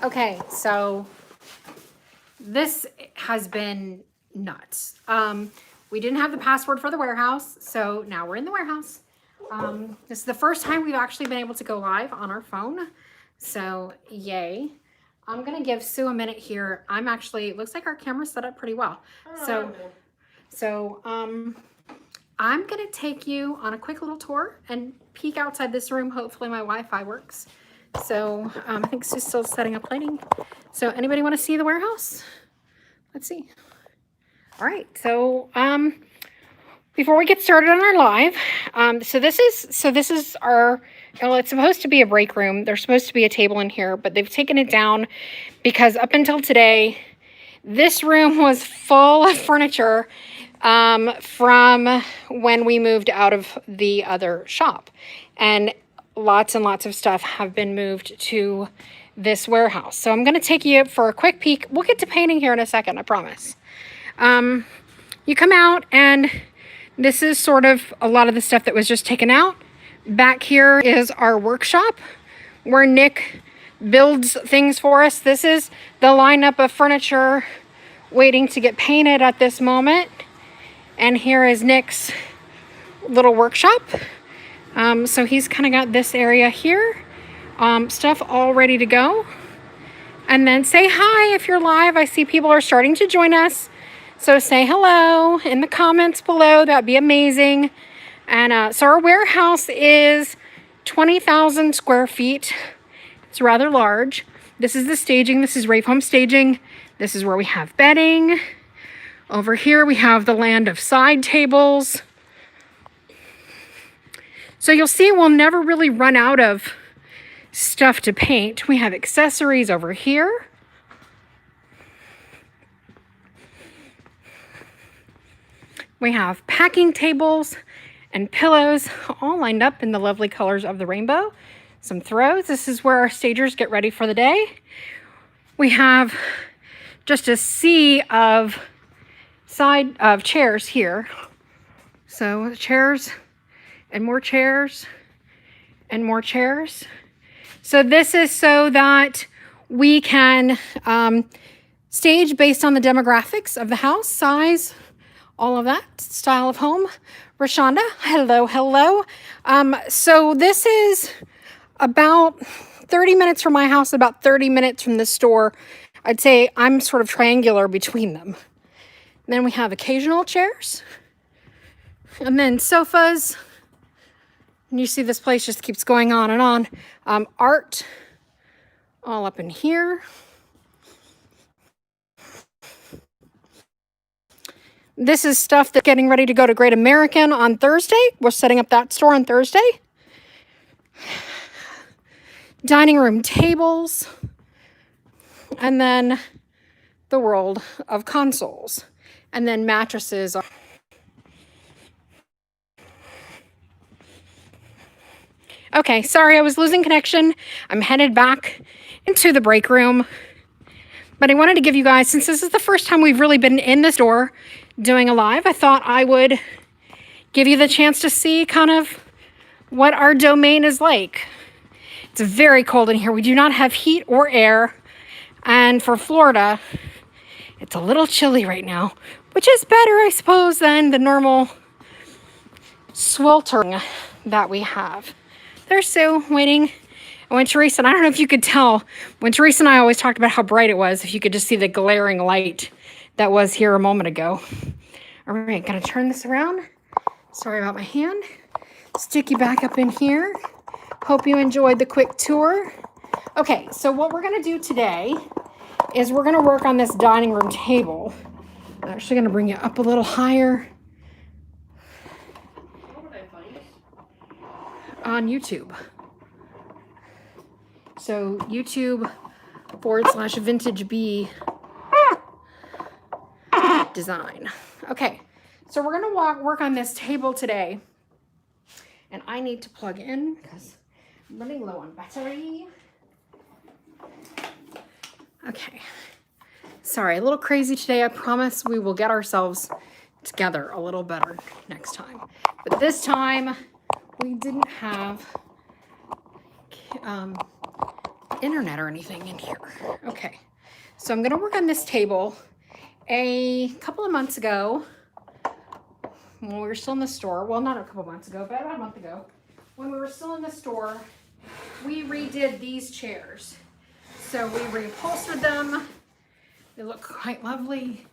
Okay, so this has been nuts. We didn't have the password for the warehouse, so now we're in the warehouse. This is the first time we've actually been able to go live on our phone, so yay. I'm gonna give Sue a minute here. I'm actually, it looks like our camera's set up pretty well. So I'm gonna take you on a quick little tour and peek outside this room. Hopefully my Wi-Fi works. So I think Sue's still setting up lighting. So anybody want to see the warehouse? Let's see. All right, so before we get started on our live, so this is our, well, it's supposed to be a break room. There's supposed to be a table in here, but they've taken it down because up until today, this room was full of furniture from when we moved out of the other shop. And lots and lots of stuff have been moved to this warehouse. So I'm going to take you for a quick peek. We'll get to painting here in a second, I promise. You come out and this is sort of a lot of the stuff that was just taken out. Back here is our workshop where Nick builds things for us. This is the lineup of furniture waiting to get painted at this moment. And here is Nick's little workshop. So he's kind of got this area here. Stuff all ready to go. And then say hi if you're live. I see people are starting to join us. So say hello in the comments below. That'd be amazing. And so our warehouse is 20,000 square feet. It's rather large. This is the staging. This is Rave Home staging. This is where we have bedding. Over here we have the land of side tables. So you'll see we'll never really run out of stuff to paint. We have accessories over here. We have packing tables and pillows all lined up in the lovely colors of the rainbow. Some throws. This is where our stagers get ready for the day. We have just a sea of chairs here. So chairs and more chairs and more chairs. So this is so that we can stage based on the demographics of the house, size, all of that, style of home. Rashonda, hello, hello. So this is about 30 minutes from my house, about 30 minutes from the store. I'd say I'm sort of triangular between them. And then we have occasional chairs. And then sofas. And you see this place just keeps going on and on. Art all up in here. This is stuff that's getting ready to go to Great American on Thursday. We're setting up that store on Thursday. Dining room tables. And then the world of consoles. And then mattresses. Okay, sorry, I was losing connection. I'm headed back into the break room. But I wanted to give you guys, since this is the first time we've really been in the store doing a live, I thought I would give you the chance to see kind of what our domain is like. It's very cold in here. We do not have heat or air. And for Florida, it's a little chilly right now, which is better, I suppose, than the normal sweltering that we have. There's Sue waiting. And when Teresa, and I don't know if you could tell, when Teresa and I always talked about how bright it was, if you could just see the glaring light that was here a moment ago. All right, gonna turn this around. Sorry about my hand. Stick you back up in here. Hope you enjoyed the quick tour. Okay, so what we're gonna do today is we're gonna work on this dining room table. I'm actually gonna bring you up a little higher. On YouTube. So YouTube /vintage bee design. Okay, so we're gonna work on this table today. And I need to plug in because I'm running low on battery. Okay. Sorry, a little crazy today. I promise we will get ourselves together a little better next time. But this time we didn't have internet or anything in here. Okay, so I'm gonna work on this table. A couple of months ago, when we were still in the store, well, not a couple of months ago, but about a month ago, when we were still in the store, we redid these chairs. So we reupholstered them. They look quite lovely.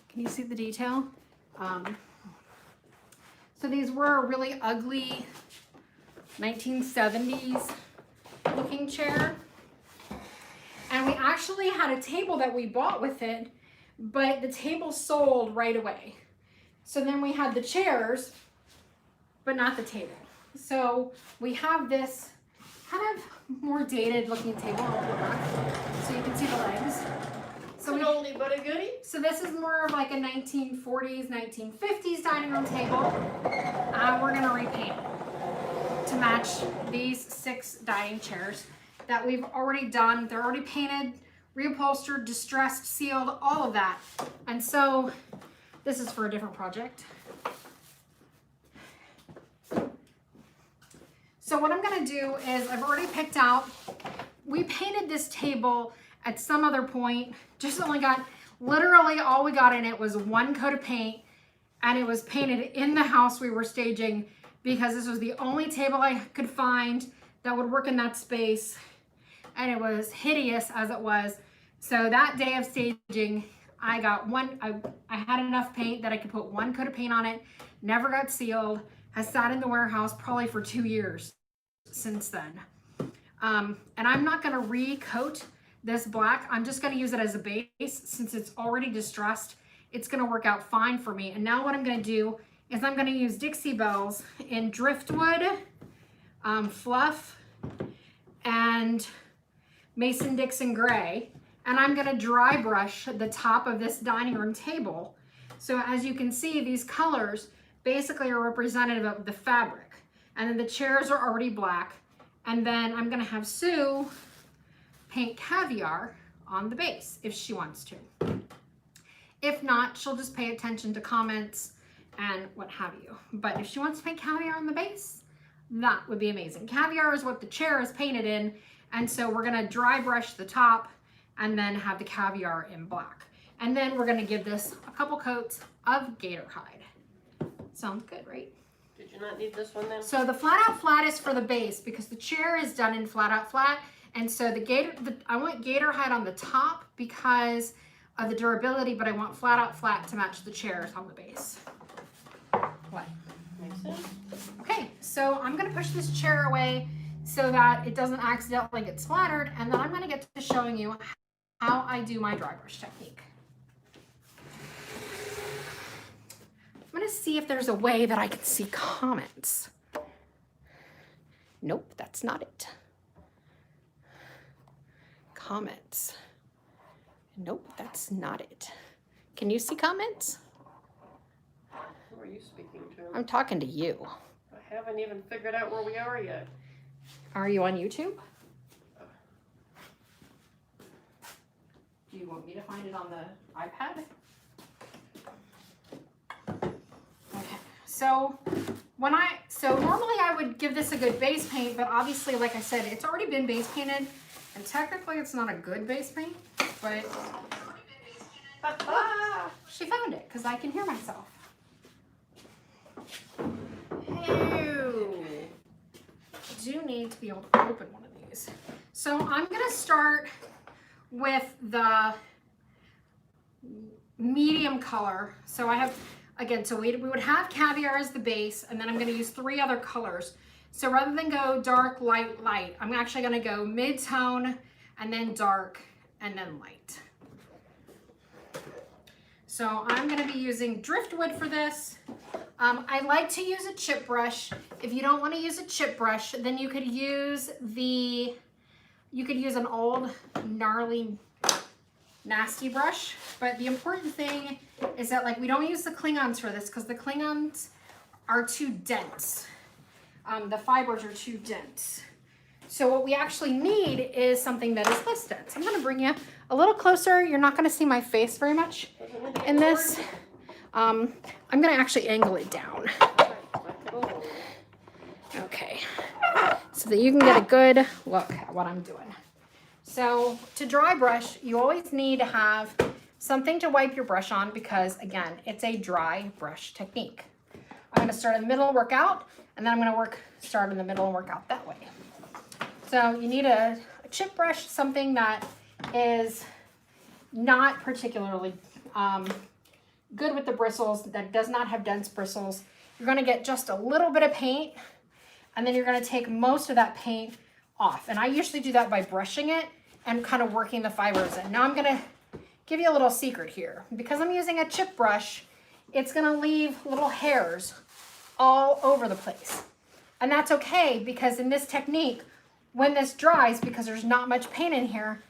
Can you see the detail? So these were a really ugly 1970s looking chair. And we actually had a table that we bought with it, but the table sold right away. So then we had the chairs, but not the table. So we have this kind of more dated looking table. I'll put it back so you can see the legs. So an oldie but a goodie. So this is more of like a 1940s, 1950s dining room table. We're gonna repaint it to match these 6 dining chairs that we've already done. They're already painted, reupholstered, distressed, sealed, all of that. And so this is for a different project. So what I'm gonna do is I've already picked out, we painted this table at some other point, just only got, literally all we got in it was 1 coat of paint, and it was painted in the house we were staging because this was the only table I could find that would work in that space, and it was hideous as it was. So that day of staging, I got I had enough paint that I could put 1 coat of paint on it, never got sealed, has sat in the warehouse probably for 2 years since then. And I'm not gonna recoat this black. I'm just gonna use it as a base since it's already distressed. It's gonna work out fine for me. And now what I'm gonna do is I'm gonna use Dixie Belle's in Driftwood, Fluff, and Mason-Dixon Gray. And I'm gonna dry brush the top of this dining room table. So as you can see, these colors basically are representative of the fabric. And then the chairs are already black. And then I'm gonna have Sue paint caviar on the base if she wants to. If not, she'll just pay attention to comments and what have you. But if she wants to paint caviar on the base, that would be amazing. Caviar is what the chair is painted in. And so we're gonna dry brush the top and then have the caviar in black. And then we're gonna give this a couple coats of gator hide. Sounds good, right? Did you not need this one then? So the flat out flat is for the base because the chair is done in flat out flat. And so I want gator hide on the top because of the durability, but I want flat out flat to match the chairs on the base. What? Makes sense. Okay, so I'm gonna push this chair away so that it doesn't accidentally get splattered, and then I'm gonna get to showing you how I do my dry brush technique. I'm gonna see if there's a way that I can see comments. Nope, that's not it. Comments. Nope, that's not it. Can you see comments? Who are you speaking to? I'm talking to you. I haven't even figured out where we are yet. Are you on YouTube? Do you want me to find it on the iPad? Okay, so normally I would give this a good base paint, but obviously, like I said, it's already been base painted, and technically it's not a good base paint, but she found it because I can hear myself. Ew. I do need to be able to open one of these. So I'm gonna start with the medium color. So I have, again, so we would have caviar as the base, and then I'm gonna use 3 other colors. So rather than go dark, light, light, I'm actually gonna go mid-tone, and then dark, and then light. So I'm gonna be using Driftwood for this. I like to use a chip brush. If you don't wanna use a chip brush, then you could use an old, gnarly, nasty brush. But the important thing is that, like, we don't use the Klingons for this because the Klingons are too dense. The fibers are too dense. So what we actually need is something that is this dense. I'm gonna bring you a little closer. You're not gonna see my face very much in this. I'm gonna actually angle it down. Okay, so that you can get a good look at what I'm doing. So to dry brush, you always need to have something to wipe your brush on because, again, it's a dry brush technique. I'm going to start in the middle and work out, and then I'm going to start in the middle and work out that way. So you need a chip brush, something that is not particularly good with the bristles, that does not have dense bristles. You're going to get just a little bit of paint, and then you're going to take most of that paint off. And I usually do that by brushing it and kind of working the fibers in. Now I'm going to give you a little secret here. Because I'm using a chip brush, it's going to leave little hairs all over the place. And that's okay, because in this technique, when this dries, because there's not much paint in here,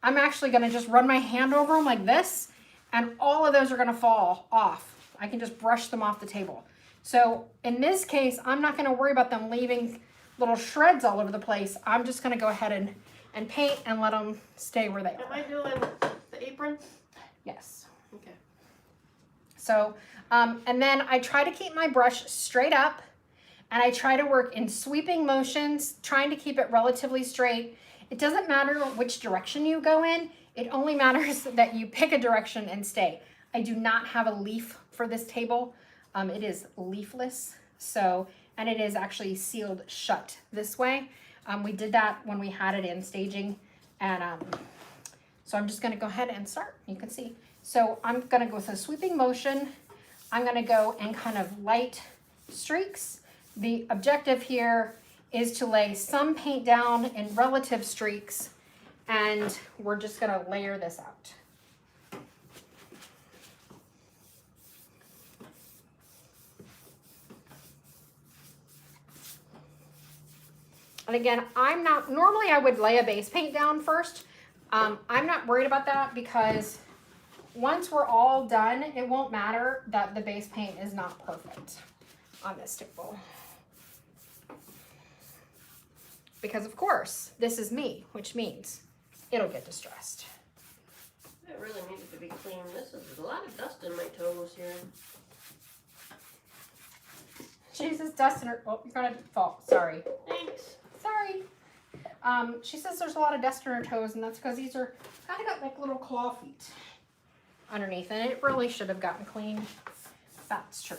I'm actually going to just run my hand over them like this, and all of those are going to fall off. I can just brush them off the table. So in this case, I'm not going to worry about them leaving little shreds all over the place. I'm just going to go ahead and paint and let them stay where they are. Am I doing the apron? Yes. Okay. So, and then I try to keep my brush straight up, and I try to work in sweeping motions, trying to keep it relatively straight. It doesn't matter which direction you go in. It only matters that you pick a direction and stay. I do not have a leaf for this table. It is leafless. So, and it is actually sealed shut this way. We did that when we had it in staging. And so I'm just gonna go ahead and start. You can see. So I'm gonna go with a sweeping motion. I'm gonna go in kind of light streaks. The objective here is to lay some paint down in relative streaks, and we're just gonna layer this out. And again, normally I would lay a base paint down first. I'm not worried about that because once we're all done, it won't matter that the base paint is not perfect on this table. Because of course, this is me, which means it'll get distressed. It really needed to be clean. There's a lot of dust in my toes here. Jesus, dust in her, oh, you're gonna fall, sorry. Thanks. Sorry. She says there's a lot of dust in her toes, and that's because these are kind of got like little claw feet underneath, and it really should have gotten cleaned. That's true.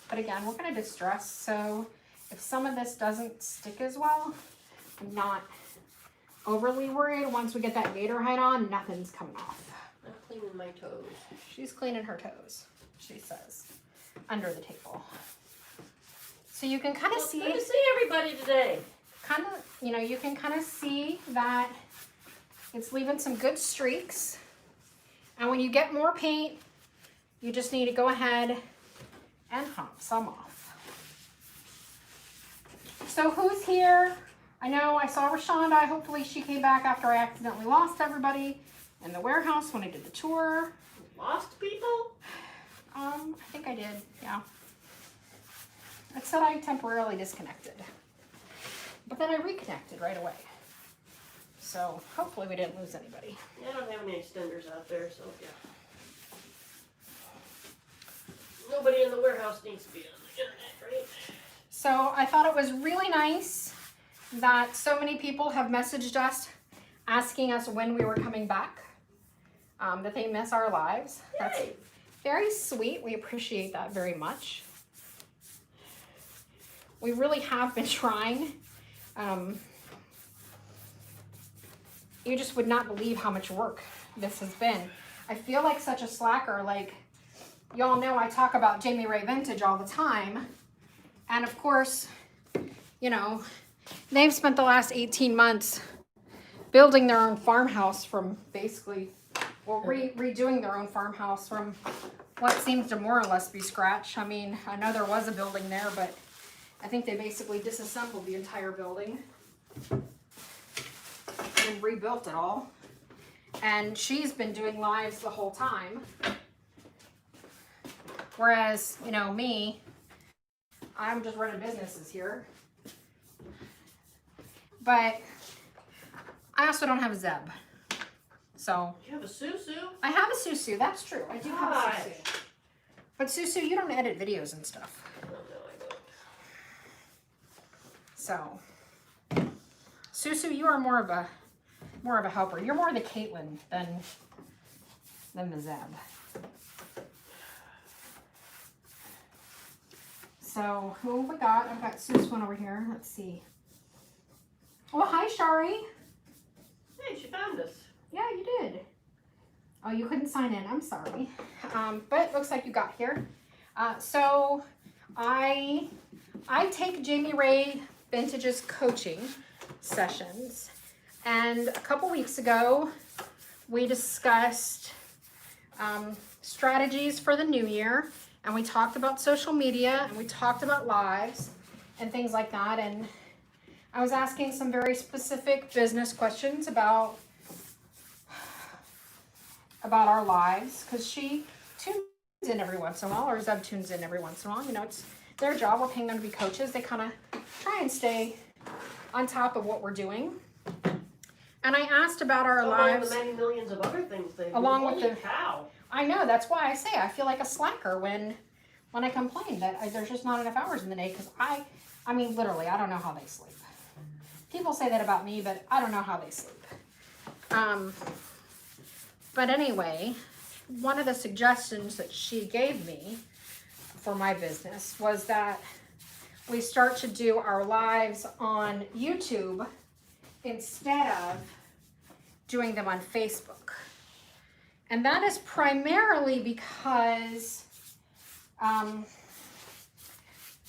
But again, we're gonna distress, so if some of this doesn't stick as well, I'm not overly worried. Once we get that gator hide on, nothing's coming off. I'm cleaning my toes. She's cleaning her toes, she says, under the table. So you can kind of see. Good to see everybody today. Kind of, you know, you can kind of see that it's leaving some good streaks. And when you get more paint, you just need to go ahead and hump some off. So who's here? I know I saw Rashonda. Hopefully she came back after I accidentally lost everybody in the warehouse when I did the tour. Lost people? I think I did, yeah. It said I temporarily disconnected. But then I reconnected right away. So hopefully we didn't lose anybody. Yeah, I don't have any extenders out there, so yeah. Nobody in the warehouse needs to be on the internet, right? So I thought it was really nice that so many people have messaged us asking us when we were coming back, that they miss our lives. Yay. That's very sweet. We appreciate that very much. We really have been trying. You just would not believe how much work this has been. I feel like such a slacker. Like, y'all know I talk about Jamie Ray Vintage all the time. And of course, you know, they've spent the last 18 months building their own farmhouse from basically, or redoing their own farmhouse from what seems to more or less be scratch. I mean, I know there was a building there, but I think they basically disassembled the entire building and rebuilt it all. And she's been doing lives the whole time. Whereas, you know, me, I'm just running businesses here. But I also don't have a Zeb. So. You have a Susu? I have a Susu, that's true. I do have a Susu. But Susu, you don't edit videos and stuff. Oh, no, I don't. So, Susu, you are more of a more of a helper. You're more the Caitlin than the Zeb. So who we got? I've got Sue's one over here. Let's see. Oh, hi, Shari. Hey, she found us. Yeah, you did. Oh, you couldn't sign in. I'm sorry. But it looks like you got here. So I take Jamie Ray Vintage's coaching sessions. And a couple weeks ago, we discussed strategies for the new year. And we talked about social media, and we talked about lives and things like that. And I was asking some very specific business questions about our lives, because she tunes in every once in a while, or Zeb tunes in every once in a while. You know, it's their job. We're paying them to be coaches. They kind of try and stay on top of what we're doing. And I asked about our lives. The many millions of other things they do. Along with Holy the cow. I know, that's why I say I feel like a slacker when I complain that there's just not enough hours in the day, because I mean, literally, I don't know how they sleep. People say that about me, but I don't know how they sleep. But anyway, one of the suggestions that she gave me for my business was that we start to do our lives on YouTube instead of doing them on Facebook. And that is primarily because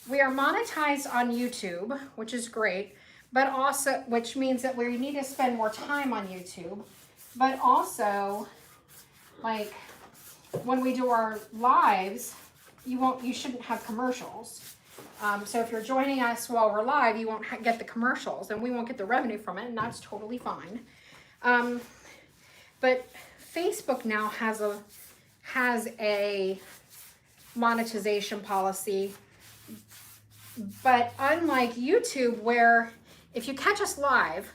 we are monetized on YouTube, which is great, but also, which means that we need to spend more time on YouTube, but also, like, when we do our lives, you shouldn't have commercials. So if you're joining us while we're live, you won't get the commercials, and we won't get the revenue from it, and that's totally fine. But Facebook now has a monetization policy, but unlike YouTube, where if you catch us live,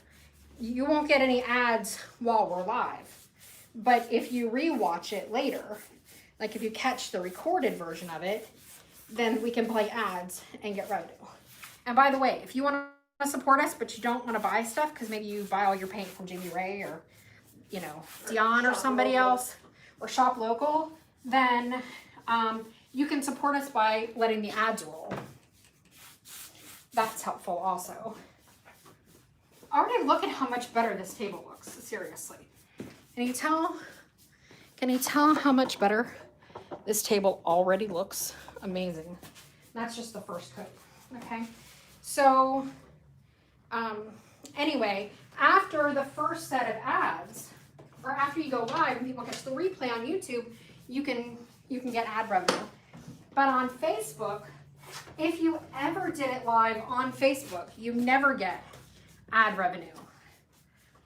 you won't get any ads while we're live. But if you rewatch it later, like if you catch the recorded version of it, then we can play ads and get revenue. And by the way, if you want to support us, but you don't want to buy stuff, because maybe you buy all your paint from Jamie Ray or, you know, Dion or somebody else, or shop local, then you can support us by letting the ads roll. That's helpful also. Already look at how much better this table looks, seriously. Can you tell how much better this table already looks? Amazing. That's just the first coat, okay? So, anyway, after the first set of ads, or after you go live and people catch the replay on YouTube, you can get ad revenue. But on Facebook, if you ever did it live on Facebook, you never get ad revenue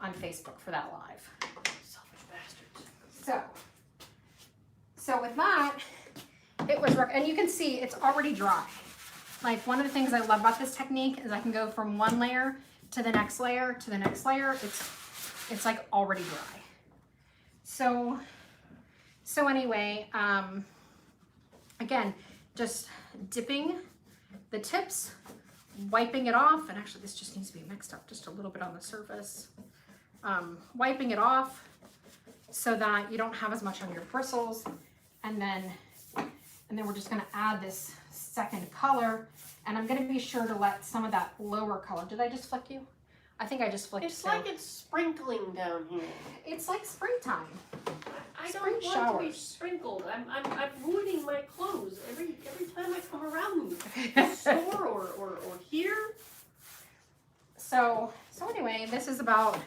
on Facebook for that live. Selfish bastards. So with that, it was, and you can see it's already dry. Like, one of the things I love about this technique is I can go from one layer to the next layer to the next layer. It's like already dry. So anyway, again, just dipping the tips, wiping it off, and actually this just needs to be mixed up just a little bit on the surface. Wiping it off so that you don't have as much on your bristles, and then we're just gonna add this second color, and I'm gonna be sure to let some of that lower color. Did I just flick you? I think I just flicked you. It's like it's sprinkling down here. It's like springtime. I Spring don't want showers. to be sprinkled. I'm ruining my clothes every time I come around the store or here. So anyway, this is about,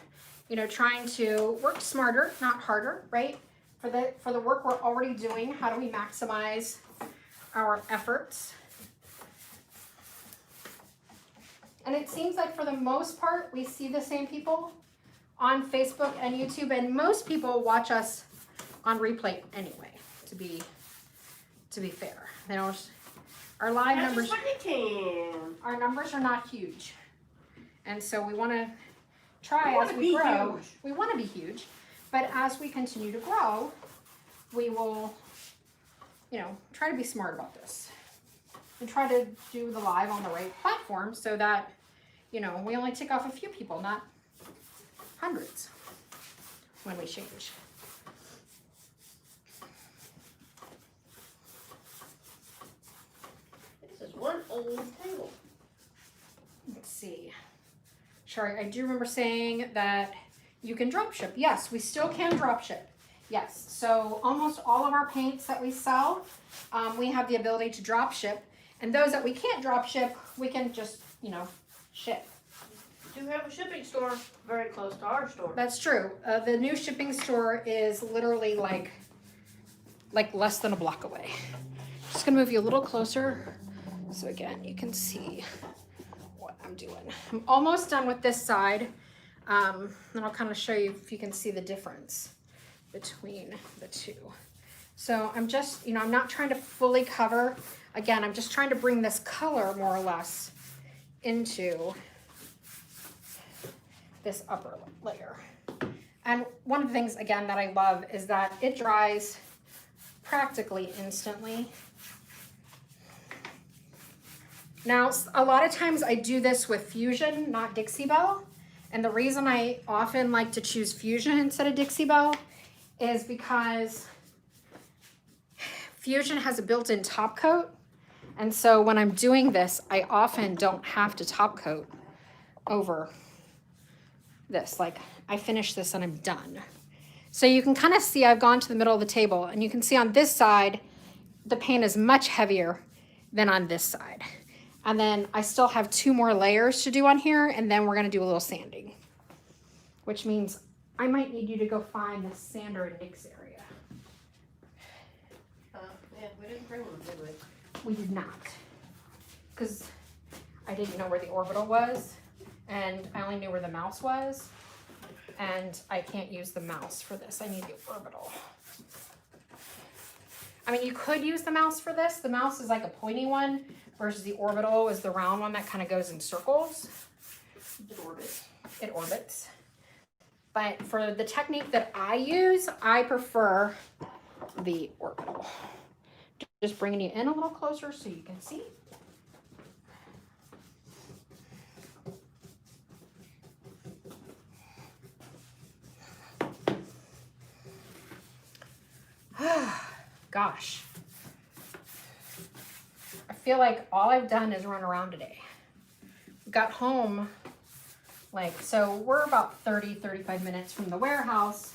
you know, trying to work smarter, not harder, right? For the work we're already doing, how do we maximize our efforts? And it seems like for the most part, we see the same people on Facebook and YouTube, and most people watch us on replay anyway, to be fair. They don't, our live numbers, our numbers are not huge. And so we want to try as we grow. Huge. We want to be huge, but as we continue to grow, we will, you know, try to be smart about this and try to do the live on the right platform so that, you know, we only tick off a few people, not hundreds. when we change. This is one old table. Let's see. Sorry, I do remember saying that you can drop ship. Yes, we still can drop ship. Yes, so almost all of our paints that we sell, we have the ability to drop ship. And those that we can't drop ship, we can just, you know, ship. We do have a shipping store very close to our store. That's true. The new shipping store is literally like less than a block away. Just gonna move you a little closer. So again, you can see what I'm doing. I'm almost done with this side. And I'll kind of show you if you can see the difference between the two. So I'm just, you know, I'm not trying to fully cover. Again, I'm just trying to bring this color more or less into this upper layer. And one of the things, again, that I love is that it dries practically instantly. Now, a lot of times I do this with Fusion, not Dixie Belle. And the reason I often like to choose Fusion instead of Dixie Belle is because Fusion has a built-in top coat. And so when I'm doing this, I often don't have to top coat over this. Like, I finish this and I'm done. So you can kind of see I've gone to the middle of the table, and you can see on this side, the paint is much heavier than on this side. And then I still have 2 more layers to do on here, and then we're gonna do a little sanding, which means I might need you to go find the sander in Nick's area. Yeah, we didn't bring one, did we? We did not, because I didn't know where the orbital was, and I only knew where the mouse was, and I can't use the mouse for this. I need the orbital. I mean, you could use the mouse for this. The mouse is like a pointy one, versus the orbital is the round one that kind of goes in circles. It orbits. It orbits. But for the technique that I use, I prefer the orbital. Just bringing you in a little closer so you can see. Gosh. I feel like all I've done is run around today. Got home, so we're about 35 minutes from the warehouse,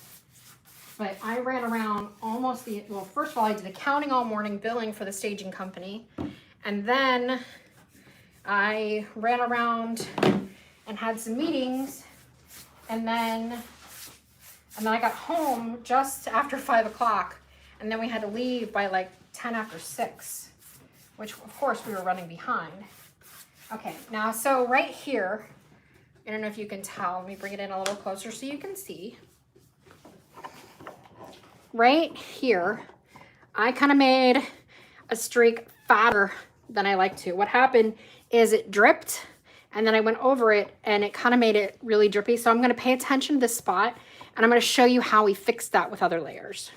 but I ran around almost first of all, I did accounting all morning, billing for the staging company, and then I ran around and had some meetings, and then I got home just after 5 o'clock, and then we had to leave by 10 after 6, which of course we were running behind. Okay, now so right here, I don't know if you can tell, let me bring it in a little closer so you can see. Right here, I kind of made a streak fatter than I like to. What happened is it dripped, and then I went over it and it kind of made it really drippy. So I'm gonna pay attention to this spot, and I'm gonna show you how we fix that with other layers.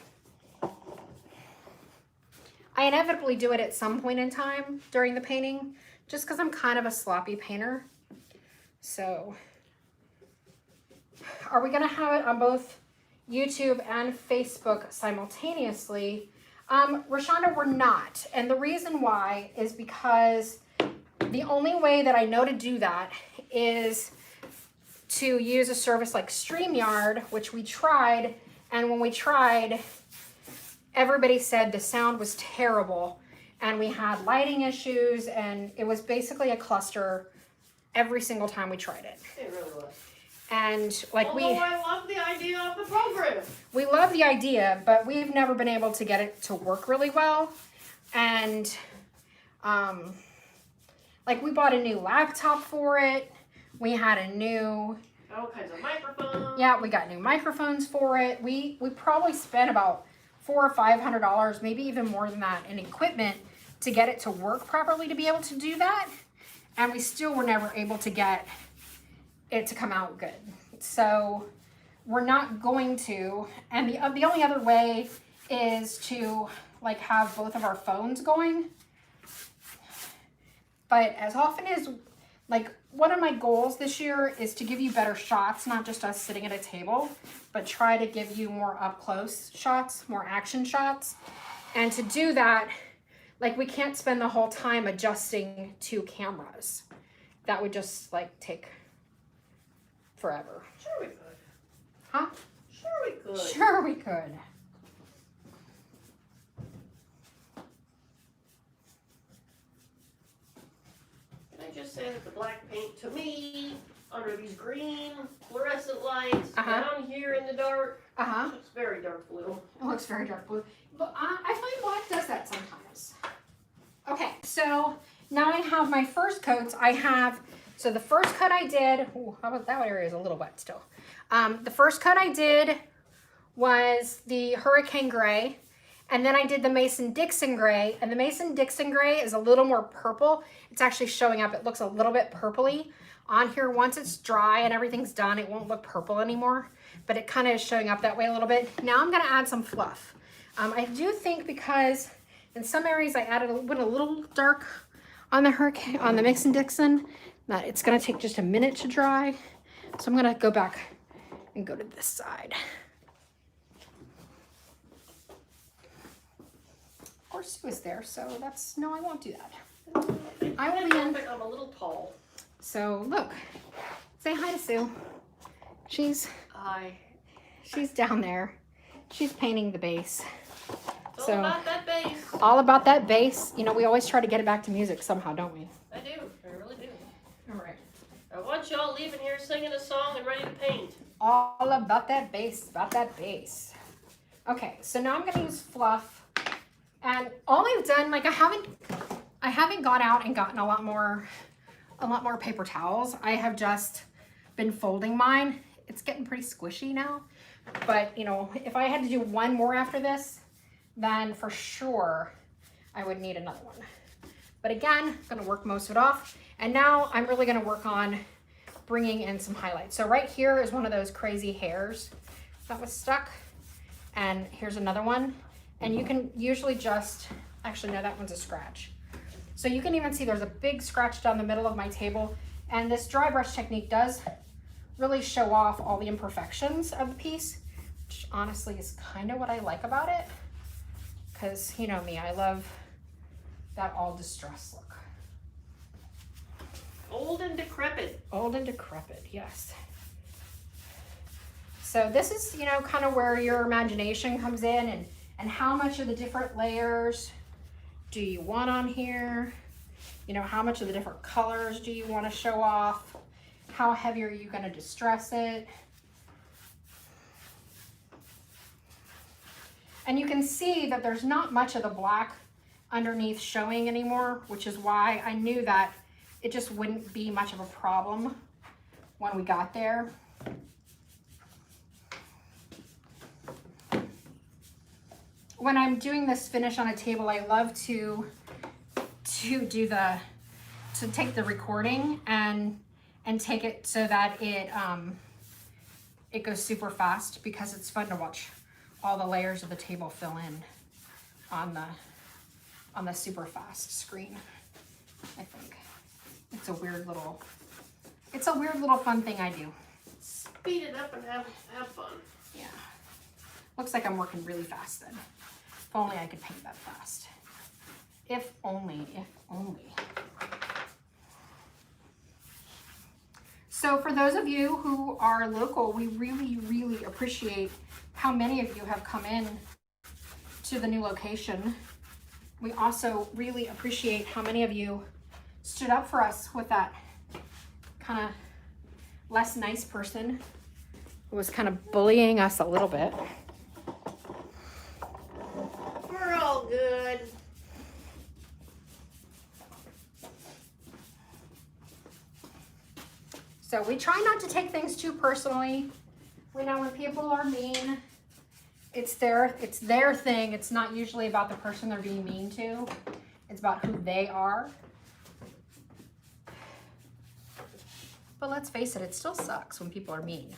I inevitably do it at some point in time during the painting, just because I'm kind of a sloppy painter. So, are we gonna have it on both YouTube and Facebook simultaneously? Rashonda, we're not. And the reason why is because the only way that I know to do that is to use a service like StreamYard, which we tried, and when we tried, everybody said the sound was terrible, and we had lighting issues, and it was basically a cluster every single time we tried it. It really was. And I love the idea of the program. We love the idea, but we've never been able to get it to work really well. And we bought a new laptop for it. We had all kinds of microphones. Yeah, we got new microphones for it. We probably spent about $400 or $500, maybe even more than that, in equipment to get it to work properly to be able to do that. And we still were never able to get it to come out good. So we're not going to, and the only other way is to have both of our phones going. But as often as one of my goals this year is to give you better shots, not just us sitting at a table, but try to give you more up close shots, more action shots. And to do that, like we can't spend the whole time adjusting two cameras. That would just like take forever. Sure we could. Huh? Sure we could. Sure we could. Can I just say that the black paint to me, under these green fluorescent lights, down here in the dark, it's very dark blue. It looks very dark blue. But I find black does that sometimes. Okay, so now I have my first coats. So the first coat I did, how about that area is a little wet still. The first coat I did was the Hurricane Gray, and then I did the Mason-Dixon Gray, and the Mason-Dixon Gray is a little more purple. It's actually showing up. It looks a little bit purpley on here. Once it's dry and everything's done, it won't look purple anymore, but it kind of is showing up that way a little bit. Now I'm gonna add some fluff. I do think because in some areas I went a little dark on the Mason-Dixon, that it's gonna take just a minute to dry. So I'm gonna go back and go to this side. Of course Sue is there, so no, I won't do that. I will be in. I'm a little tall. So look, say hi to Sue. She's down there. She's painting the base. It's all about that bass. All about that bass. You know, we always try to get it back to music somehow, don't we? I do. I really do. All right. I want y'all leaving here singing a song and ready to paint. All about that bass, about that bass. Okay, so now I'm gonna use fluff. And all I've done, like I haven't gone out and gotten a lot more paper towels. I have just been folding mine. It's getting pretty squishy now. But you know, if I had to do one more after this, then for sure I would need another one. But again, I'm gonna work most of it off. And now I'm really gonna work on bringing in some highlights. So right here is one of those crazy hairs that was stuck. And here's another one. And you can usually actually no, that one's a scratch. So you can even see there's a big scratch down the middle of my table. And this dry brush technique does really show off all the imperfections of the piece, which honestly is kind of what I like about it. Because you know me, I love that all distressed look. Old and decrepit. Old and decrepit, yes. So this is, you know, kind of where your imagination comes in and how much of the different layers do you want on here? You know, how much of the different colors do you want to show off? How heavy are you going to distress it? And you can see that there's not much of the black underneath showing anymore, which is why I knew that it just wouldn't be much of a problem when we got there. When I'm doing this finish on a table, I love to take the recording and take it so that it goes super fast, because it's fun to watch all the layers of the table fill in on the super fast screen. I think it's a weird little fun thing I do. Speed it up and have fun. Yeah. Looks like I'm working really fast then. If only I could paint that fast. If only. So for those of you who are local, we really, really appreciate how many of you have come in to the new location. We also really appreciate how many of you stood up for us with that kind of less nice person who was kind of bullying us a little bit. We're all good. So we try not to take things too personally. We know when people are mean, it's their thing. It's not usually about the person they're being mean to. It's about who they are. But let's face it, it still sucks when people are mean.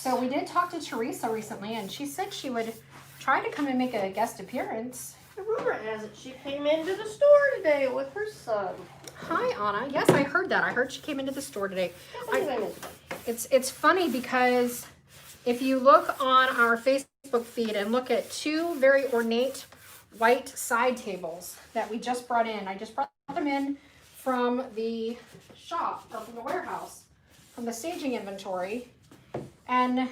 So we did talk to Teresa recently, and she said she would try to come and make a guest appearance. The rumor has it she came into the store today with her son. Hi, Anna. Yes, I heard that. I heard she came into the store today. It's funny because if you look on our Facebook feed and look at two very ornate white side tables that we just brought in. I just brought them in from the shop, or from the warehouse, from the staging inventory. And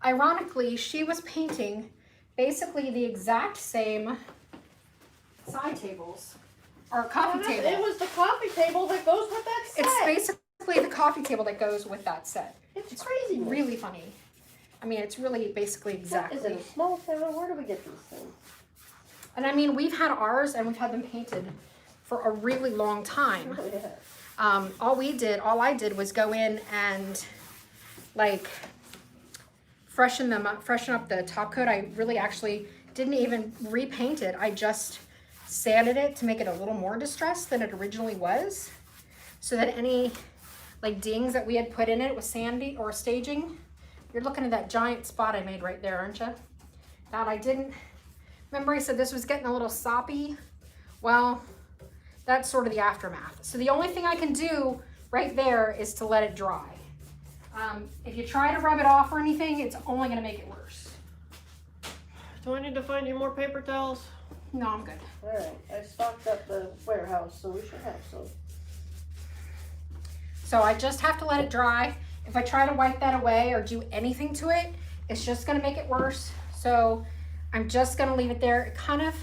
ironically, she was painting basically the exact same side tables, or coffee table. It was the coffee table that goes with that set. It's basically the coffee table that goes with that set. It's crazy. Really funny. I mean, it's really basically exactly. Is it a small town? Where do we get these things? And I mean, we've had ours and we've had them painted for a really long time. Oh, yeah. All I did was go in and like freshen up the top coat. I really actually didn't even repaint it. I just sanded it to make it a little more distressed than it originally was, so that any like dings that we had put in it with sandy or staging. You're looking at that giant spot I made right there, aren't you? That I didn't, remember I said this was getting a little soppy? Well, that's sort of the aftermath. So the only thing I can do right there is to let it dry. If you try to rub it off or anything, it's only gonna make it worse. Do I need to find you more paper towels? No, I'm good. All right, I stocked up the warehouse, so we should have some. So I just have to let it dry. If I try to wipe that away or do anything to it, it's just gonna make it worse. So I'm just gonna leave it there. It kind of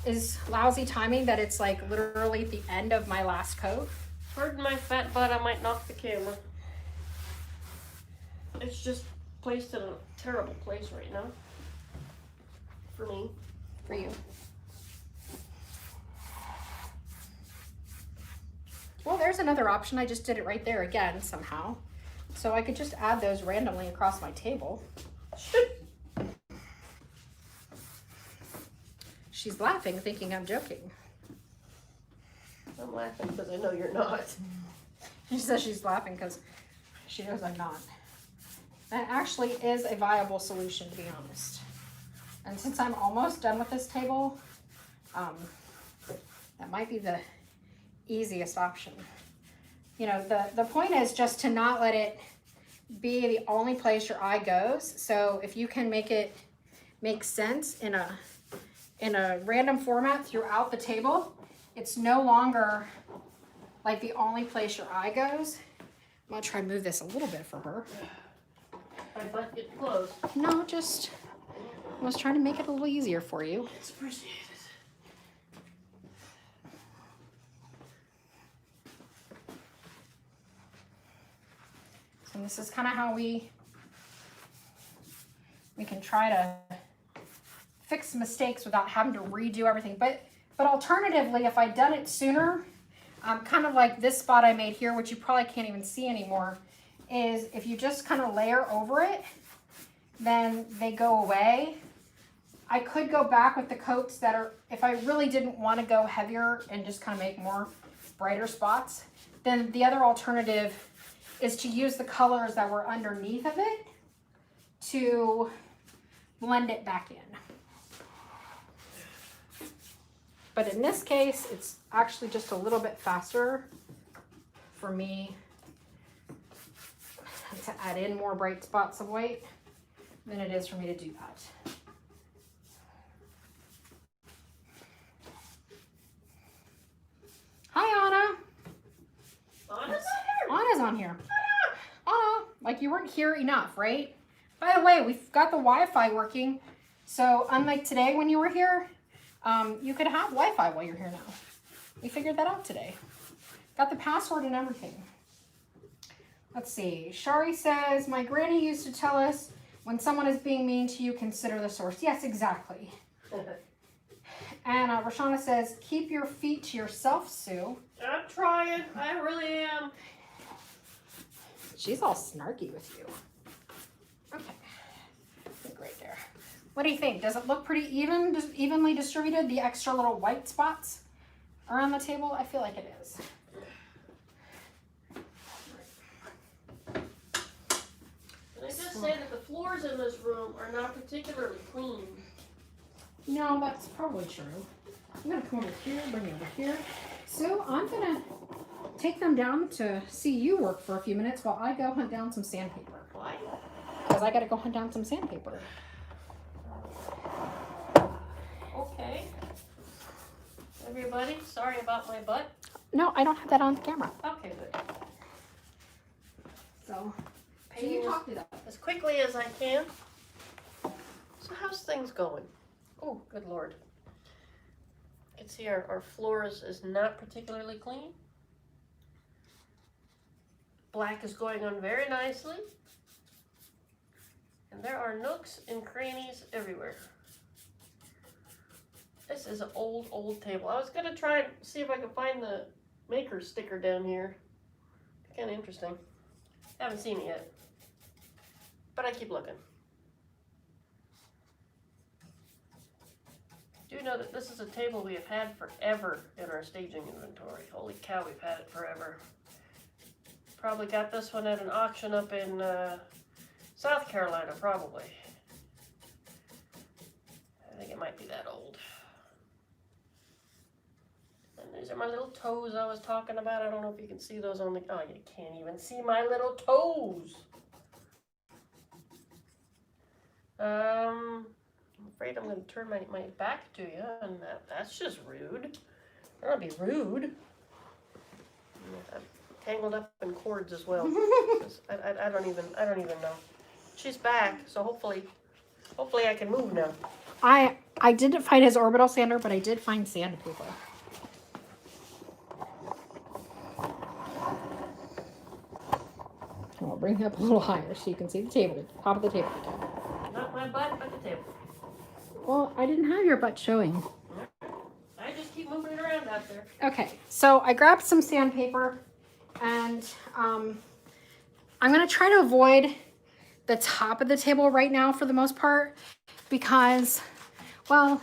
is lousy timing that it's like literally at the end of my last coat. Pardon my fat butt, I might knock the camera. It's just placed in a terrible place right now. For me. For you. Well, there's another option. I just did it right there again somehow. So I could just add those randomly across my table. She's laughing, thinking I'm joking. I'm laughing because I know you're not. She says she's laughing because she knows I'm not. That actually is a viable solution, to be honest. And since I'm almost done with this table, that might be the easiest option. You know, the point is just to not let it be the only place your eye goes. So if you can make it make sense in a random format throughout the table, it's no longer like the only place your eye goes. I'm gonna try to move this a little bit for her. My butt get close. No, just I was trying to make it a little easier for you. It's appreciated. And this is kind of how we can try to fix mistakes without having to redo everything. But alternatively, if I'd done it sooner, kind of like this spot I made here, which you probably can't even see anymore, is if you just kind of layer over it, then they go away. I could go back with the coats that are, if I really didn't want to go heavier and just kind of make more brighter spots, then the other alternative is to use the colors that were underneath of it to blend it back in. But in this case, it's actually just a little bit faster for me to add in more bright spots of white than it is for me to do that. Hi, Anna. Anna's on here. Anna's on here. Anna, like you weren't here enough, right? By the way, we've got the Wi-Fi working. So unlike today when you were here, you could have Wi-Fi while you're here now. We figured that out today. Got the password and everything. Let's see. Shari says, my granny used to tell us, when someone is being mean to you, consider the source. Yes, exactly. And Roshana says, keep your feet to yourself, Sue. I'm trying. I really am. She's all snarky with you. Okay. I think right there. What do you think? Does it look pretty even, just evenly distributed, the extra little white spots around the table? I feel like it is. And They just say that the floors in this room are not particularly clean. No, that's probably true. I'm gonna come over here, bring you over here. So I'm gonna take them down to see you work for a few minutes while I go hunt down some sandpaper. Why? Because I gotta go hunt down some sandpaper. Okay. Everybody, sorry about my butt. No, I don't have that on the camera. Okay, good. So you talk to them as quickly as I can. So how's things going? Oh, good Lord. You can see our floor is not particularly clean. Black is going on very nicely. And there are nooks and crannies everywhere. This is an old table. I was gonna try and see if I could find the maker sticker down here. Kind of interesting. Haven't seen it yet, but I keep looking. Do know that this is a table we have had forever in our staging inventory. Holy cow, we've had it forever. Probably got this one at an auction up in South Carolina, probably. I think it might be that old. And these are my little toes I was talking about. I don't know if you can see those on the... Oh, you can't even see my little toes. I'm afraid I'm going to turn my back to you, and that's just rude. That'll be rude. I'm tangled up in cords as well. I don't even know. She's back, so hopefully I can move now. I didn't find his orbital sander, but I did find sandpaper. I'll bring it up a little higher so you can see the table, top of the table. Not my butt, but the table. Well, I didn't have your butt showing. I just keep moving it around out there. Okay, so I grabbed some sandpaper, and I'm going to try to avoid the top of the table right now for the most part because, well,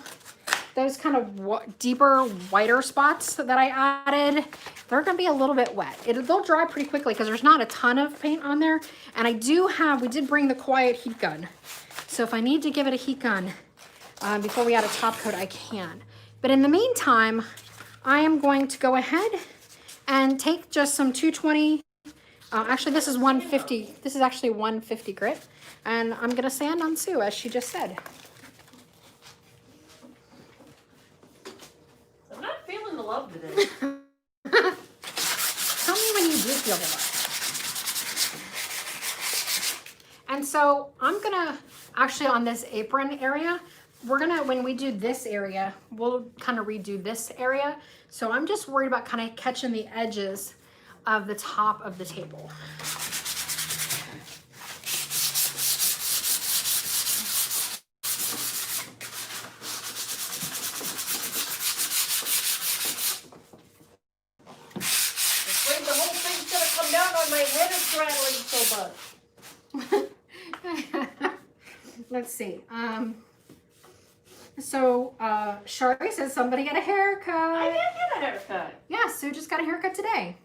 those kind of deeper, whiter spots that I added, they're going to be a little bit wet. They'll dry pretty quickly because there's not a ton of paint on there. And we did bring the quiet heat gun. So if I need to give it a heat gun before we add a top coat, I can. But in the meantime, I am going to go ahead and take just some 220. Actually, this is 150. This is actually 150 grit. And I'm going to sand on Sue, as she just said. I'm not feeling the love today. Tell me when you do feel the love. And so I'm going to, actually on this apron area, when we do this area, we'll kind of redo this area. So I'm just worried about kind of catching the edges of the top of the table. Afraid the whole thing's gonna come down on my head. It's rattling so much. Let's see. Shari says somebody get a haircut. I did get a haircut. Yeah, Sue just got a haircut today.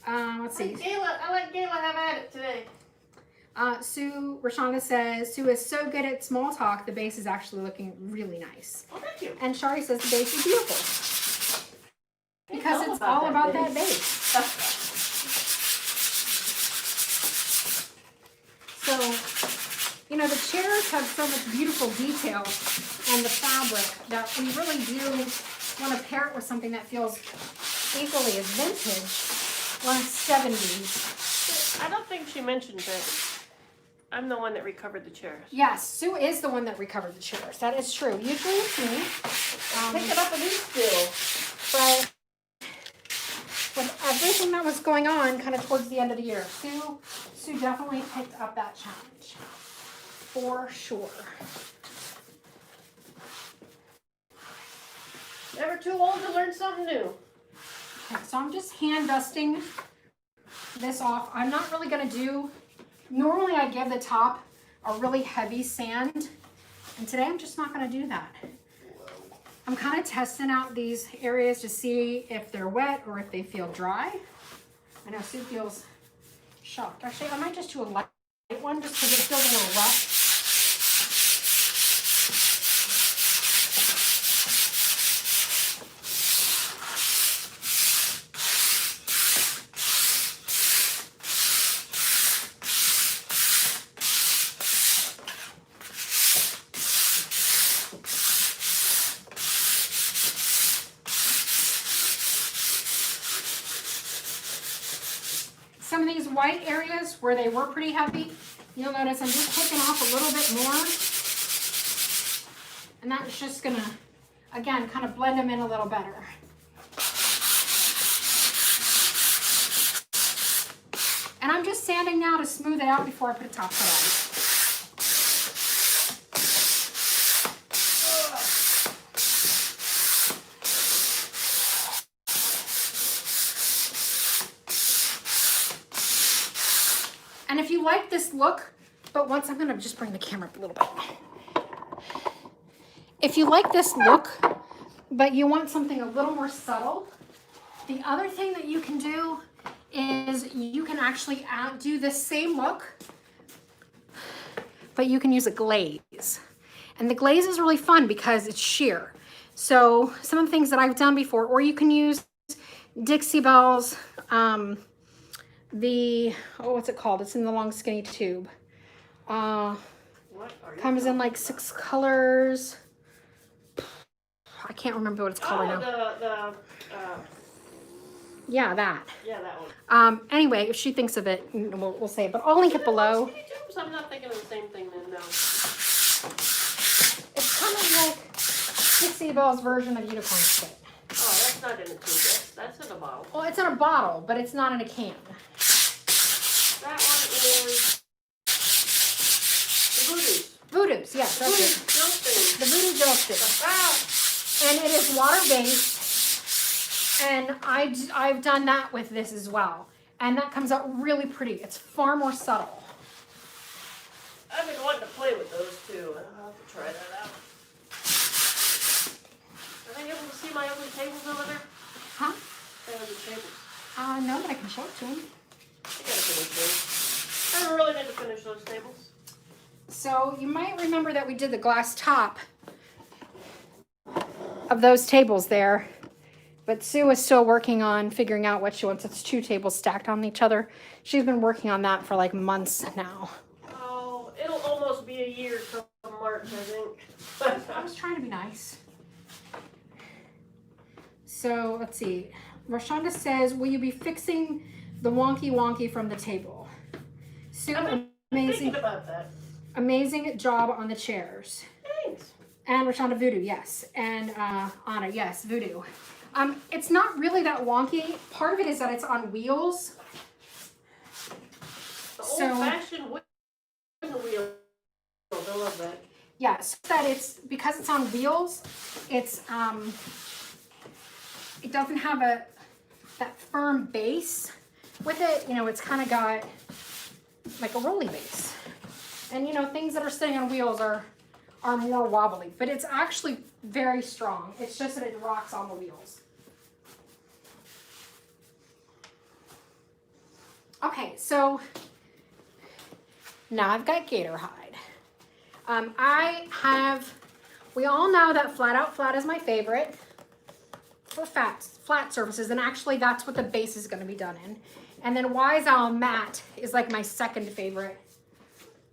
Let's see. I let Gayla have at it today. Rashonda says, Sue is so good at small talk, the base is actually looking really nice. Oh, thank you. And Shari says the base is beautiful. Because it's all about that base. So, you know, the chairs have so much beautiful detail and the fabric that we really do want to pair it with something that feels equally as vintage. Well, 70s. I don't think she mentioned that I'm the one that recovered the chairs. Yes, Sue is the one that recovered the chairs. That is true. Usually it's me. Pick it up and eat still. But with everything that was going on kind of towards the end of the year, Sue definitely picked up that challenge. For sure. Never too old to learn something new. Okay, so I'm just hand dusting this off. I'm not really going to do, normally I give the top a really heavy sand, and today I'm just not going to do that. I'm kind of testing out these areas to see if they're wet or if they feel dry. I know Sue feels shocked. Actually, I might just do a light one just because it feels a little rough. Some of these white areas where they were pretty heavy, you'll notice I'm just taking off a little bit more. And that's just gonna, again, kind of blend them in a little better. And I'm just sanding now to smooth it out before I put a top coat on. And if you like this look, but once I'm gonna just bring the camera up a little bit. If you like this look, but you want something a little more subtle, the other thing that you can do is you can actually do this same look, but you can use a glaze. And the glaze is really fun because it's sheer. So some of the things that I've done before, or you can use Dixie Belle's, what's it called? It's in the long skinny tube. Comes in like 6 colors. I can't remember what it's called right now. Yeah, that. Yeah, that one. Anyway, if she thinks of it, we'll say it, but I'll link it below. I'm not thinking of the same thing then, no. It's kind of like Dixie Belle's version of unicorn spit. Oh, that's not in a tube. That's in a bottle. Well, it's in a bottle, but it's not in a can. That one is the Voodoo's. Voodoo's, yes, that's it. The Voodoo Gel Stick. And it is water-based. And I've done that with this as well. And that comes out really pretty. It's far more subtle. I've been wanting to play with those too. I'll have to try that out. Are they able to see my ugly tables over there? Huh? They ugly tables. No, but I can show it to them. I gotta finish those. I really need to finish those tables. So you might remember that we did the glass top of those tables there. But Sue is still working on figuring out what she wants. It's 2 tables stacked on each other. She's been working on that for like months now. Oh, it'll almost be a year till March, I think. I was trying to be nice. So let's see. Rashonda says, will you be fixing the wonky from the table? Sue, Thinking about that. Amazing job on the chairs. Thanks. And Rashonda Voodoo, yes. And Anna, yes, Voodoo. It's not really that wonky. Part of it is that it's on wheels. The old-fashioned wooden wheel. I love that. Yeah, so that it's because it's on wheels. It's it doesn't have that firm base with it. You know, it's kind of got like a rolly base. And you know, things that are sitting on wheels are more wobbly, but it's actually very strong. It's just that it rocks on the wheels. Okay, so now I've got gator hide. We all know that flat out flat is my favorite for flat surfaces, and actually that's what the base is going to be done in. And then Wise Owl matte is like my second favorite.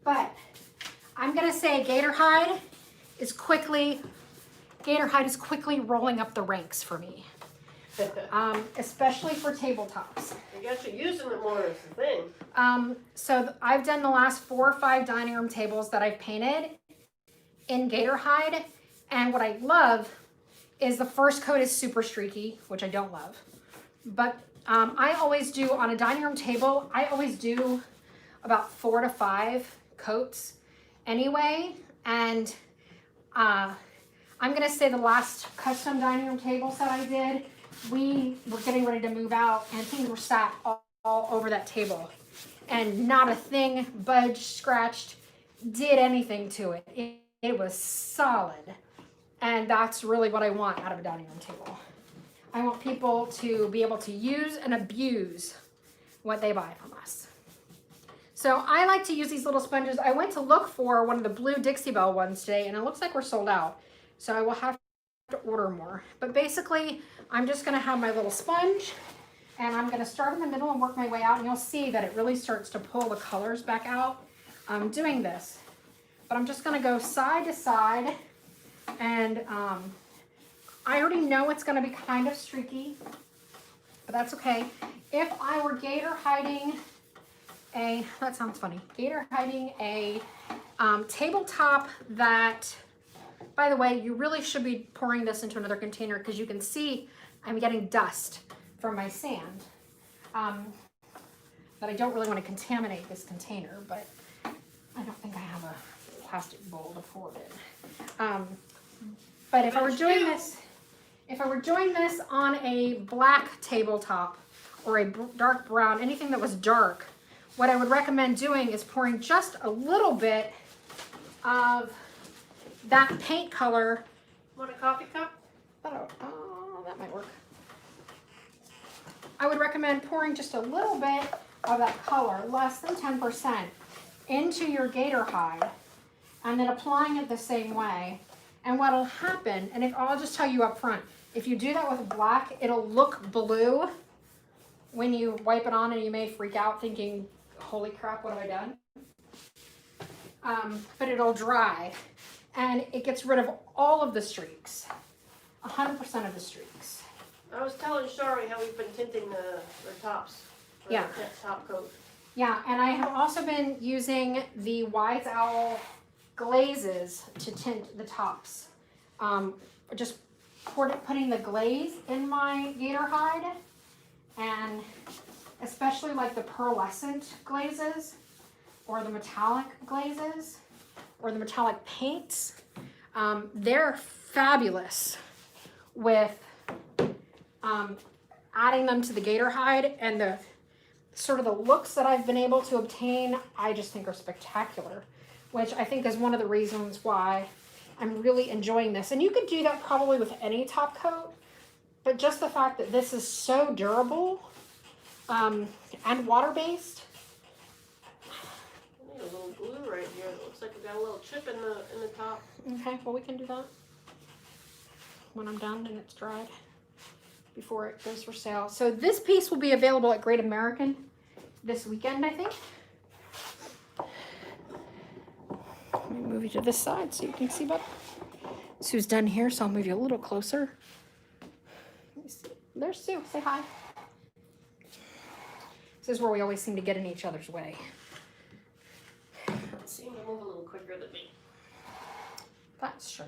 But I'm going to say gator hide is quickly rolling up the ranks for me. Especially for tabletops. You got you using it more as the thing. So I've done the last 4 or 5 dining room tables that I've painted in gator hide, and what I love is the first coat is super streaky, which I don't love. But I always do on a dining room table. I always do about 4 to 5 coats anyway, and I'm gonna say the last custom dining room table set I did, we were getting ready to move out and things were sat all over that table and not a thing budged, scratched, did anything to it. It was solid, and that's really what I want out of a dining room table. I want people to be able to use and abuse what they buy from us. So I like to use these little sponges. I went to look for one of the blue Dixie Belle ones today, and it looks like we're sold out. So I will have to order more. But basically, I'm just gonna have my little sponge, and I'm gonna start in the middle and work my way out, and you'll see that it really starts to pull the colors back out doing this. But I'm just gonna go side to side, and I already know it's gonna be kind of streaky, but that's okay. If I were gator hiding that sounds funny, gator hiding a tabletop that, by the way, you really should be pouring this into another container because you can see I'm getting dust from my sand. But I don't really want to contaminate this container, but I don't think I have a plastic bowl to pour it in. But if I were doing this on a black tabletop or a dark brown, anything that was dark, what I would recommend doing is pouring just a little bit of that paint color. Want a coffee cup? Oh, that might work. I would recommend pouring just a little bit of that color, less than 10%, into your gator hide, and then applying it the same way. And what'll happen, and I'll just tell you up front, if you do that with black, it'll look blue when you wipe it on, and you may freak out thinking, holy crap, what have I done? But it'll dry, and it gets rid of all of the streaks, 100% of the streaks. I was telling Shari how we've been tinting their tops. Yeah. Top coat. Yeah, and I have also been using the Wise Owl glazes to tint the tops. Just putting the glaze in my gator hide, and especially like the pearlescent glazes or the metallic glazes or the metallic paints. They're fabulous with adding them to the gator hide, and the sort of the looks that I've been able to obtain, I just think are spectacular, which I think is one of the reasons why I'm really enjoying this. And you could do that probably with any top coat, but just the fact that this is so durable and water-based. I need a little glue right here. It looks like we got a little chip in the top. Okay, well, we can do that when I'm done and it's dried before it goes for sale. So this piece will be available at Great American this weekend, I think. Let me move you to this side so you can see better. Sue's done here, so I'll move you a little closer. Let me see. There's Sue. Say hi. This is where we always seem to get in each other's way. Let's see, you move a little quicker than me. That's true.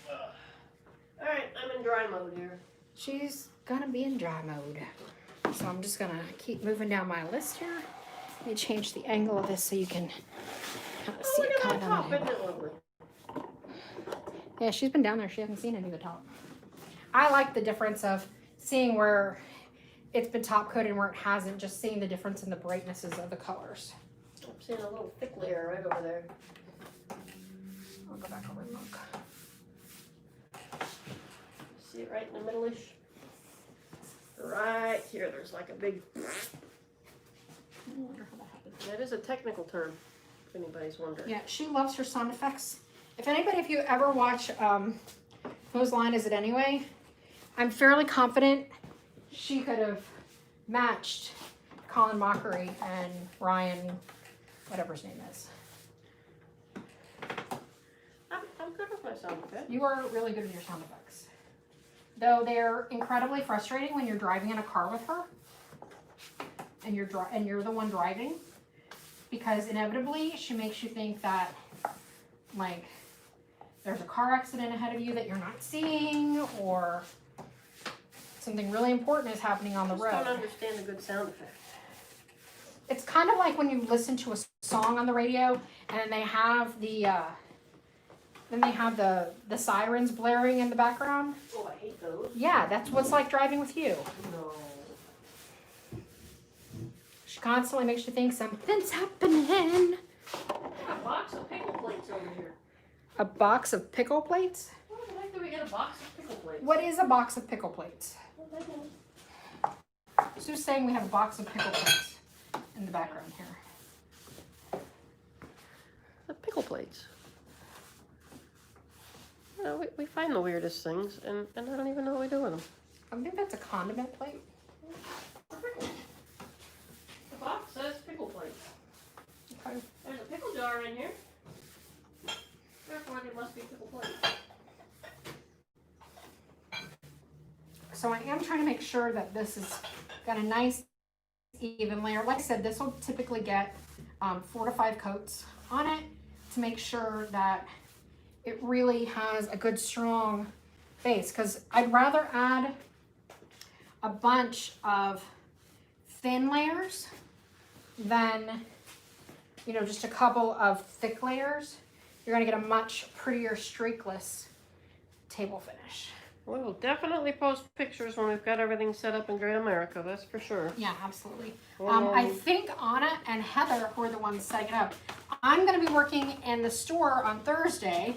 All right, I'm in dry mode here. She's gonna be in dry mode. So I'm just gonna keep moving down my list here. Let me change the angle of this so you can kind of see Look it at kind that of top, on isn't it lovely? Yeah, she's been down there. She hasn't seen any of the top. I like the difference of seeing where it's been top coated and where it hasn't, just seeing the difference in the brightnesses of the colors. I'm seeing a little thick layer right over there. I'll go back over and look. See it right in the middle-ish? Right here, there's like a big... I wonder how that happened. That is a technical term, if anybody's wondering. Yeah, she loves her sound effects. If you ever watch Whose Line Is It Anyway? I'm fairly confident she could have matched Colin Mockery and Ryan, whatever his name is. I'm good with my sound effects. You are really good with your sound effects. Though they're incredibly frustrating when you're driving in a car with her and you're the one driving, because inevitably she makes you think that like there's a car accident ahead of you that you're not seeing, or something really important is happening on the road. I don't understand a good sound effect. It's kind of like when you listen to a song on the radio and they have the sirens blaring in the background. Oh, I hate those. Yeah, that's what's like driving with you. No. She constantly makes you think something's happening. A box of pickle plates over here. A box of pickle plates? Why the heck do we get a box of pickle plates? What is a box of pickle plates? Well, I don't know. Sue's saying we have a box of pickle plates in the background here. pickle plates. You know, we find the weirdest things, and I don't even know what we do with them. I think that's a condiment plate. The box says pickle plates. Okay. There's a pickle jar in here. Therefore, they must be pickle plates. So I am trying to make sure that this has got a nice even layer. Like I said, this will typically get 4 to 5 coats on it to make sure that it really has a good strong base, because I'd rather add a bunch of thin layers than, you know, just a couple of thick layers. You're gonna get a much prettier streakless table finish. We will definitely post pictures when we've got everything set up in Great America, that's for sure. Yeah, absolutely. I think Anna and Heather were the ones setting it up. I'm going to be working in the store on Thursday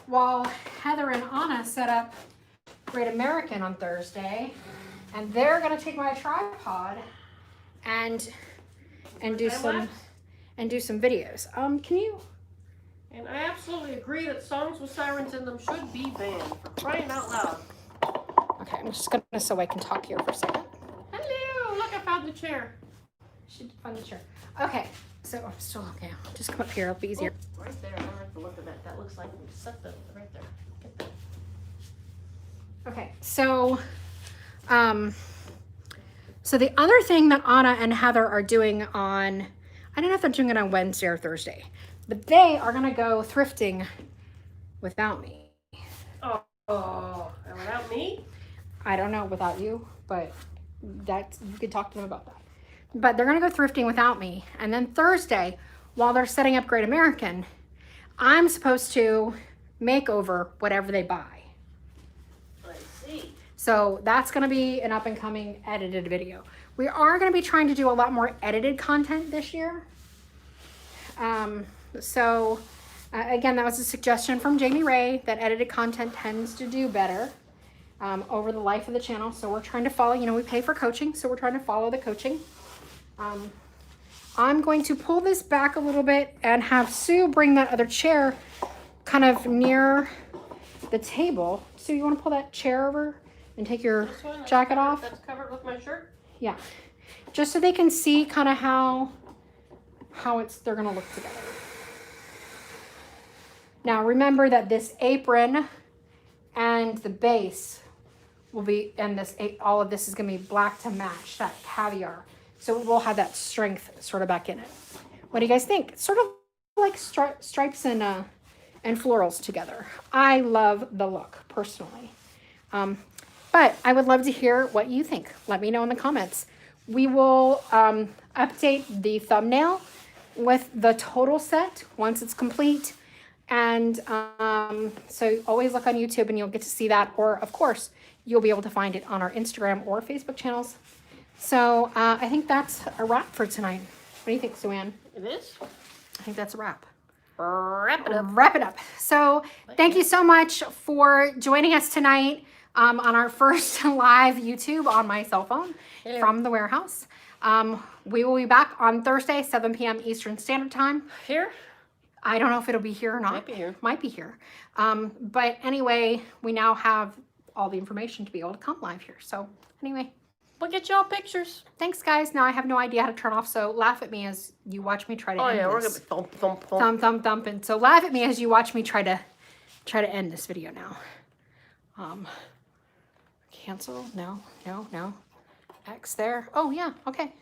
while Heather and Anna set up Great American on Thursday. And they're going to take my tripod and do some videos. Can you? And I absolutely agree that songs with sirens in them should be banned, for crying out loud. Okay, I'm just gonna, so I can talk here for a second. Hello, look, I found the chair. She did find the chair. Okay, so I'm still okay. I'll just come up here, it'll be easier. Oh, right there, I don't have to look at that. That looks like we set them right there. Get that. Okay, so so the other thing that Anna and Heather are doing on, I don't know if they're doing it on Wednesday or Thursday, but they are gonna go thrifting without me. Oh, and without me? I don't know without you, but that's, you could talk to them about that. But they're gonna go thrifting without me. And then Thursday, while they're setting up Great American, I'm supposed to make over whatever they buy. I see. So that's gonna be an up and coming edited video. We are gonna be trying to do a lot more edited content this year. Again, that was a suggestion from Jamie Ray that edited content tends to do better over the life of the channel. So we're trying to follow, you know, we pay for coaching, so we're trying to follow the coaching. I'm going to pull this back a little bit and have Sue bring that other chair kind of near the table. Sue, you want to pull that chair over and take your jacket off? That's covered with my shirt? Yeah. Just so they can see kind of how they're going to look together. Now remember that this apron and the base will be, and all of this is going to be black to match that caviar. So we'll have that strength sort of back in it. What do you guys think? It's sort of like stripes and florals together. I love the look personally. But I would love to hear what you think. Let me know in the comments. We will update the thumbnail with the total set once it's complete. And so always look on YouTube and you'll get to see that. Or, of course, you'll be able to find it on our Instagram or Facebook channels. So I think that's a wrap for tonight. What do you think, Sue-Ann? It is? I think that's a wrap. Wrap it up. Wrap it up. So thank you so much for joining us tonight on our first live YouTube on my cell phone from the warehouse. We will be back on Thursday, 7 p.m. Eastern Standard Time. Here? I don't know if it'll be here or not. Might be here. Might be here. But anyway, we now have all the information to be able to come live here. So anyway. We'll get y'all pictures. Thanks, guys. Now I have no idea how to turn off, so laugh at me as you watch me try to end we're this. gonna be thump. Thumping. So laugh at me as you watch me try to end this video now. Cancel. No. X there. Oh, yeah. Okay.